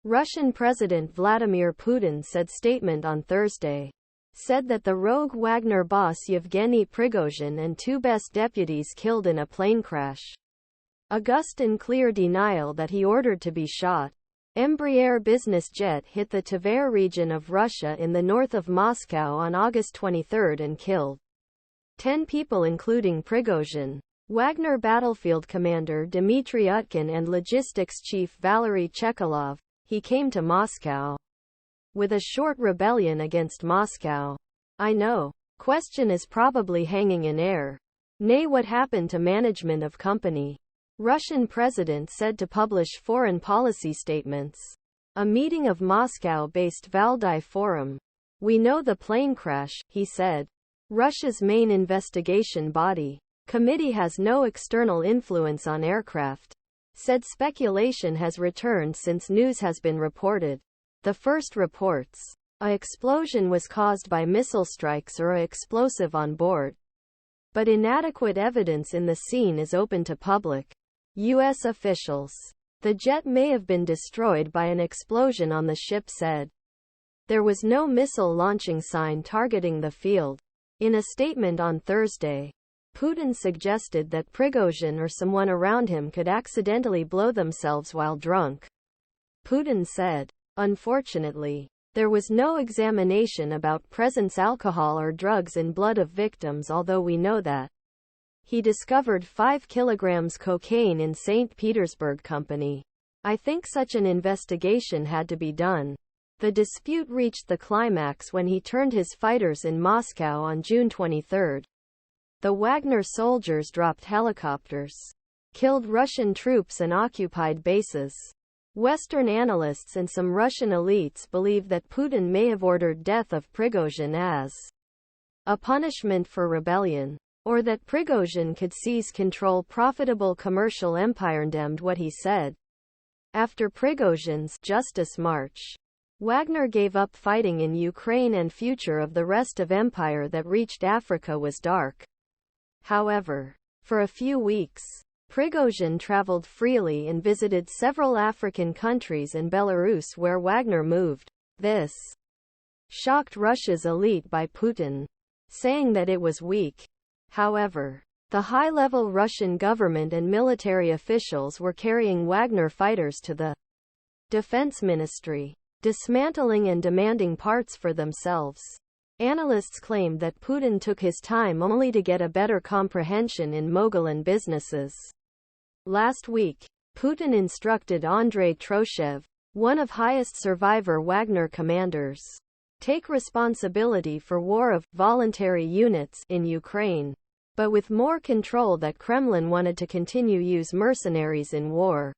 Russian President Vladimir Putin said statement on Thursday. Said that the rogue Wagner boss Yevgeniy Prigozhin and two best deputies killed in a plane crash. August in clear denial that he ordered to be shot. Embraer Business Jet hit the Tver region of Russia in the north of Moscow on August 23 and killed 10 people including Prigozhin, Wagner battlefield commander Dmitry Utkin and logistics chief Valery Chekalov.He came to Moscow with a short rebellion against Moscow. I know. Question is probably hanging in air. Nay, what happened to management of company? Russian president said to publish foreign policy statements. A meeting of Moscow-based Valdai Forum. We know the plane crash, he said. Russia's main investigation body. Committee has no external influence on aircraft. Said speculation has returned since news has been reported. The first reports. A explosion was caused by missile strikes or a explosive on board. But inadequate evidence in the scene is open to public. U.S. officials. The jet may have been destroyed by an explosion on the ship said. There was no missile launching sign targeting the field. In a statement on Thursday, Putin suggested that Prigozhin or someone around him could accidentally blow themselves while drunk. Putin said, unfortunately, there was no examination about presence alcohol or drugs in blood of victims, although we know that he discovered 5 kilograms cocaine in St. Petersburg company. I think such an investigation had to be done. The dispute reached the climax when he turned his fighters in Moscow on June 23. The Wagner soldiers dropped helicopters, killed Russian troops and occupied bases. Western analysts and some Russian elites believe that Putin may have ordered death of Prigozhin as a punishment for rebellion, or that Prigozhin could seize control profitable commercial empirendemned what he said. After Prigozhin's Justice March, Wagner gave up fighting in Ukraine and future of the rest of empire that reached Africa was dark. However, for a few weeks, Prigozhin traveled freely and visited several African countries and Belarus where Wagner moved. This shocked Russia's elite by Putin, saying that it was weak. However, the high-level Russian government and military officials were carrying Wagner fighters to the defense ministry, dismantling and demanding parts for themselves. Analysts claimed that Putin took his time only to get a better comprehension in Mogulun businesses. Last week, Putin instructed Andrei Troshev, one of highest survivor Wagner commanders, take responsibility for war of voluntary units in Ukraine, but with more control that Kremlin wanted to continue use mercenaries in war.